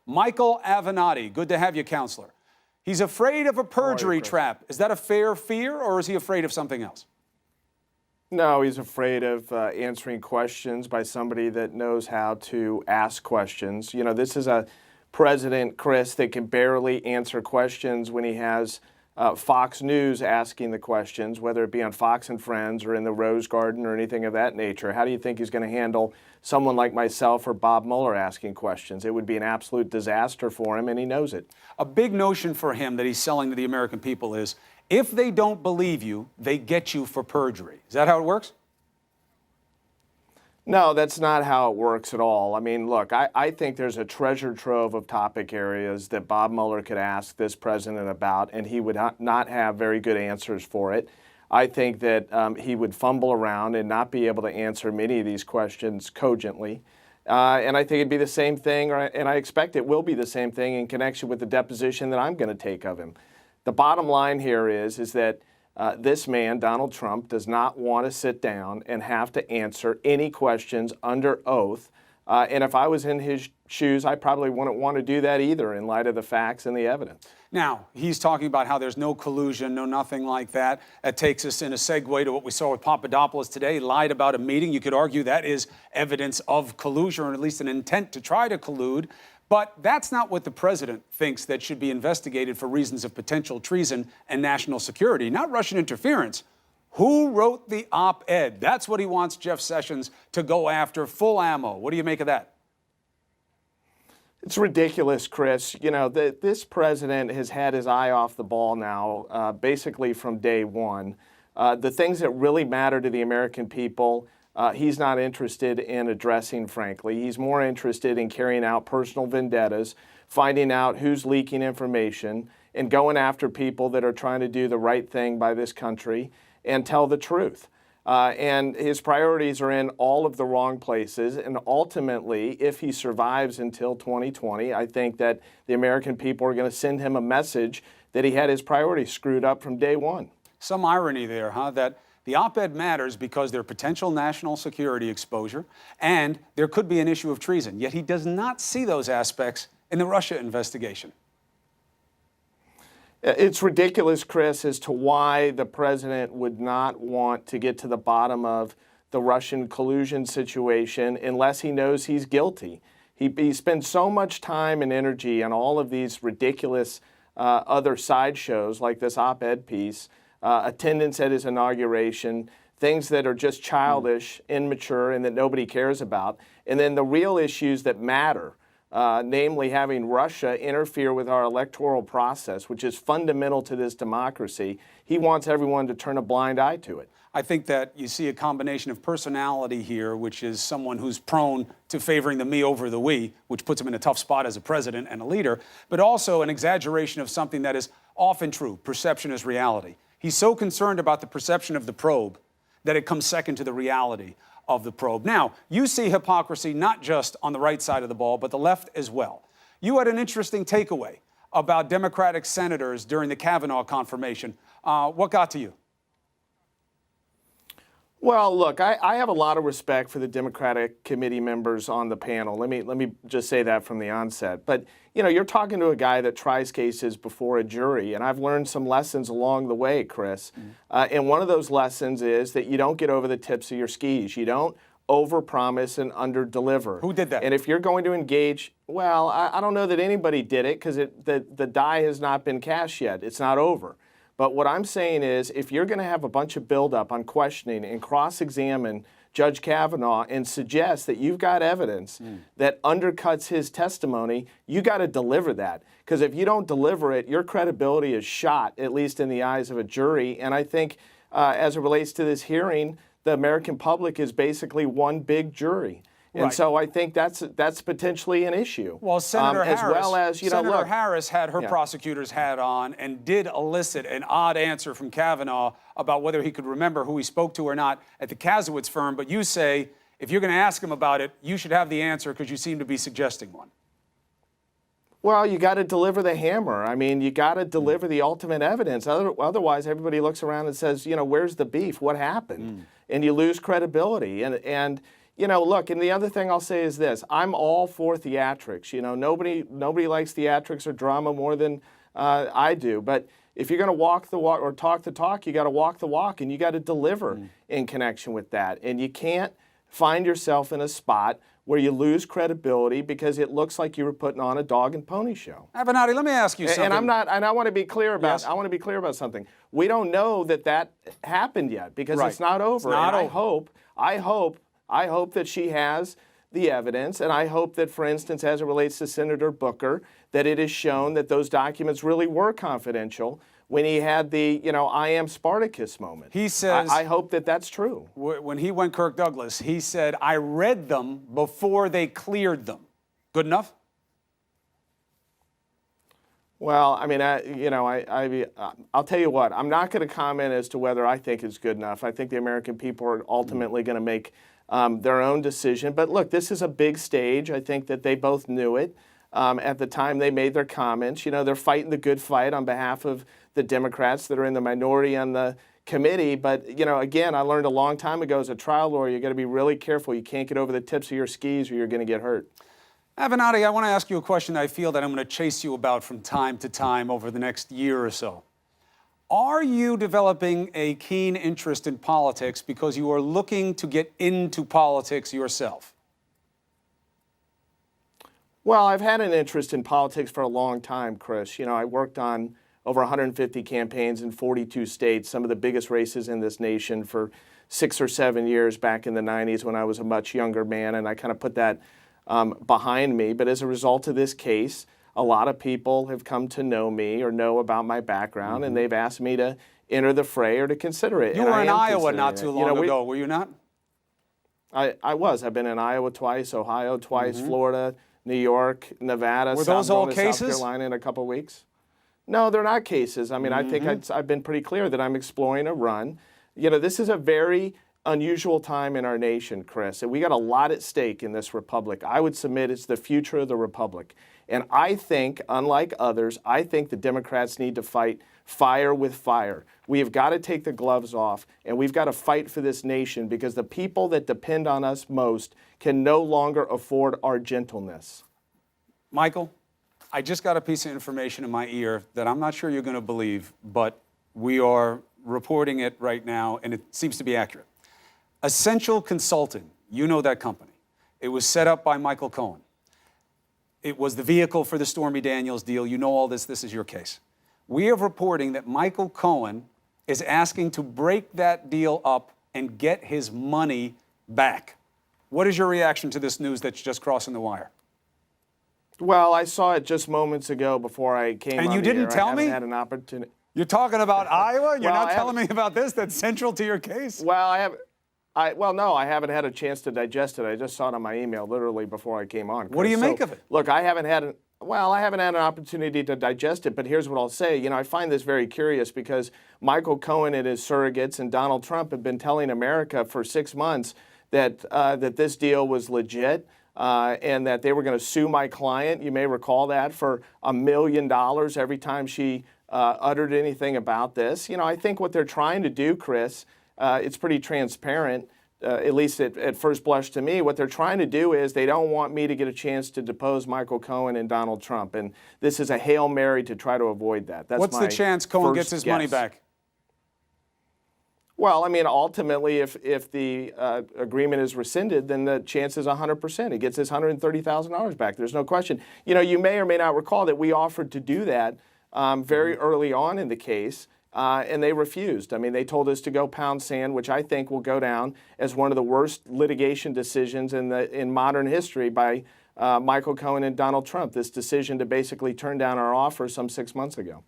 Michael Avenatti. Good to have you, counselor. He's afraid of a perjury trap. Is that a fair fear, or is he afraid of something else? No, he's afraid of answering questions by somebody that knows how to ask questions. You know, this is a president, Chris, that can barely answer questions when he has Fox News asking the questions, whether it be on Fox and Friends or in the Rose Garden or anything of that nature. How do you think he's going to handle someone like myself or Bob Mueller asking questions? It would be an absolute disaster for him, and he knows it. A big notion for him that he's selling to the American people is, if they don't believe you, they get you for perjury. Is that how it works? No, that's not how it works at all. I mean, look, I think there's a treasure trove of topic areas that Bob Mueller could ask this president about, and he would not have very good answers for it. I think that he would fumble around and not be able to answer many of these questions cogently. And I think it'd be the same thing, and I expect it will be the same thing in connection with the deposition that I'm going to take of him. The bottom line here is that this man, Donald Trump, does not want to sit down and have to answer any questions under oath. And if I was in his shoes, I probably wouldn't want to do that either in light of the facts and the evidence. Now, he's talking about how there's no collusion, no nothing like that. That takes us in a segue to what we saw with Papadopoulos today. He lied about a meeting. You could argue that is evidence of collusion, or at least an intent to try to collude. But that's not what the president thinks that should be investigated for reasons of potential treason and national security, not Russian interference. Who wrote the op-ed? That's what he wants Jeff Sessions to go after, full ammo. What do you make of that? It's ridiculous, Chris. You know, this president has had his eye off the ball now, basically from day one. The things that really matter to the American people, he's not interested in addressing, frankly. He's more interested in carrying out personal vendettas, finding out who's leaking information, and going after people that are trying to do the right thing by this country and tell the truth. And his priorities are in all of the wrong places. And ultimately, if he survives until 2020, I think that the American people are going to send him a message that he had his priorities screwed up from day one. Some irony there, huh? That the op-ed matters because there's potential national security exposure, and there could be an issue of treason. Yet he does not see those aspects in the Russia investigation. It's ridiculous, Chris, as to why the president would not want to get to the bottom of the Russian collusion situation unless he knows he's guilty. He spends so much time and energy on all of these ridiculous other sideshows like this op-ed piece, attendance at his inauguration, things that are just childish, immature, and that nobody cares about. And then the real issues that matter, namely having Russia interfere with our electoral process, which is fundamental to this democracy. He wants everyone to turn a blind eye to it. I think that you see a combination of personality here, which is someone who's prone to favoring the me over the we, which puts him in a tough spot as a president and a leader, but also an exaggeration of something that is often true. Perception is reality. He's so concerned about the perception of the probe that it comes second to the reality of the probe. Now, you see hypocrisy not just on the right side of the ball, but the left as well. You had an interesting takeaway about Democratic senators during the Kavanaugh confirmation. What got to you? Well, look, I have a lot of respect for the Democratic committee members on the panel. Let me just say that from the onset. But, you know, you're talking to a guy that tries cases before a jury, and I've learned some lessons along the way, Chris. And one of those lessons is that you don't get over the tips of your skis. You don't overpromise and underdeliver. Who did that? And if you're going to engage, well, I don't know that anybody did it because the die has not been cast yet. It's not over. But what I'm saying is, if you're going to have a bunch of buildup on questioning and cross-examine Judge Kavanaugh and suggest that you've got evidence that undercuts his testimony, you got to deliver that. Because if you don't deliver it, your credibility is shot, at least in the eyes of a jury. And I think as it relates to this hearing, the American public is basically one big jury. And so I think that's potentially an issue. Well, Senator Harris, as well as, you know, Senator look, Harris had her prosecutor's hat on and did elicit an odd answer from Kavanaugh about whether he could remember who he spoke to or not at the Kasowitz firm. But you say, if you're going to ask him about it, you should have the answer because you seem to be suggesting one. Well, you got to deliver the hammer. I mean, you got to deliver the ultimate evidence. Otherwise, everybody looks around and says, you know, where's the beef? What happened? And you lose credibility. And you know, look, and the other thing I'll say is this: I'm all for theatrics. You know, nobody likes theatrics or drama more than I do. But if you're going to walk the walk or talk the talk, you got to walk the walk, and you got to deliver in connection with that. And you can't find yourself in a spot where you lose credibility because it looks like you were putting on a dog and pony show. Avenatti, let me ask you something. And I'm not. And I want to be clear about. Yes. I want to be clear about something. We don't know that happened yet because Right. it's not over. It's not and over. I hope that she has the evidence, and I hope that, for instance, as it relates to Senator Booker, that it is shown that those documents really were confidential when he had the, you know, I am Spartacus moment. He says, I hope that that's true. when he went Kirk Douglas, he said, I read them before they cleared them. Good enough? Well, I mean, I'll tell you what, I'm not going to comment as to whether I think it's good enough. I think the American people are ultimately going to make their own decision. But look, this is a big stage. I think that they both knew it at the time they made their comments. You know, they're fighting the good fight on behalf of the Democrats that are in the minority on the committee. But, you know, again, I learned a long time ago as a trial lawyer, you got to be really careful. You can't get over the tips of your skis or you're going to get hurt. Avenatti, I want to ask you a question I feel that I'm going to chase you about from time to time over the next year or so. Are you developing a keen interest in politics because you are looking to get into politics yourself? Well, I've had an interest in politics for a long time, Chris. You know, I worked on over 150 campaigns in 42 states, some of the biggest races in this nation for 6 or 7 years back in the 90s when I was a much younger man, and I kind of put that behind me. But as a result of this case, a lot of people have come to know me or know about my background, and they've asked me to enter the fray or to consider it. You and were I in am Iowa considering not it. too You know, long ago, were you not? I was. I've been in Iowa twice, Ohio twice, Florida, New York, Nevada. Were those all South cases? Carolina in a couple of weeks. No, they're not cases. I mean, I think I've been pretty clear that I'm exploring a run. You know, this is a very unusual time in our nation, Chris, and we got a lot at stake in this republic. I would submit it's the future of the republic. And I think, unlike others, I think the Democrats need to fight fire with fire. We have got to take the gloves off, and we've got to fight for this nation because the people that depend on us most can no longer afford our gentleness. Michael, I just got a piece of information in my ear that I'm not sure you're going to believe, but we are reporting it right now, and it seems to be accurate. Essential Consulting, you know that company. It was set up by Michael Cohen. It was the vehicle for the Stormy Daniels deal. You know all this. This is your case. We are reporting that Michael Cohen is asking to break that deal up and get his money back. What is your reaction to this news that's just crossing the wire? Well, I saw it just moments ago before I came And on you the didn't air. tell I haven't me? had an opportunity. You're talking about Iowa? You're Well, not I telling me about this that's central to your case? Well, I haven't had a chance to digest it. I just saw it on my email literally before I came on. What do you Chris. make of it? Look, I haven't had an opportunity to digest it, but here's what I'll say. You know, I find this very curious because Michael Cohen and his surrogates and Donald Trump have been telling America for 6 months that that this deal was legit. And that they were going to sue my client, you may recall that, for $1 million every time she uttered anything about this. You know, I think what they're trying to do, Chris, it's pretty transparent, at least at first blush to me. What they're trying to do is they don't want me to get a chance to depose Michael Cohen and Donald Trump. And this is a Hail Mary to try to avoid that. That's What's the chance Cohen gets his money back? Well, I mean, ultimately, if the agreement is rescinded, then the chance is 100%. He gets his $130,000 back. There's no question. You know, you may or may not recall that we offered to do that very early on in the case, and they refused. I mean, they told us to go pound sand, which I think will go down as one of the worst litigation decisions in modern history by Michael Cohen and Donald Trump, this decision to basically turn down our offer some 6 months ago.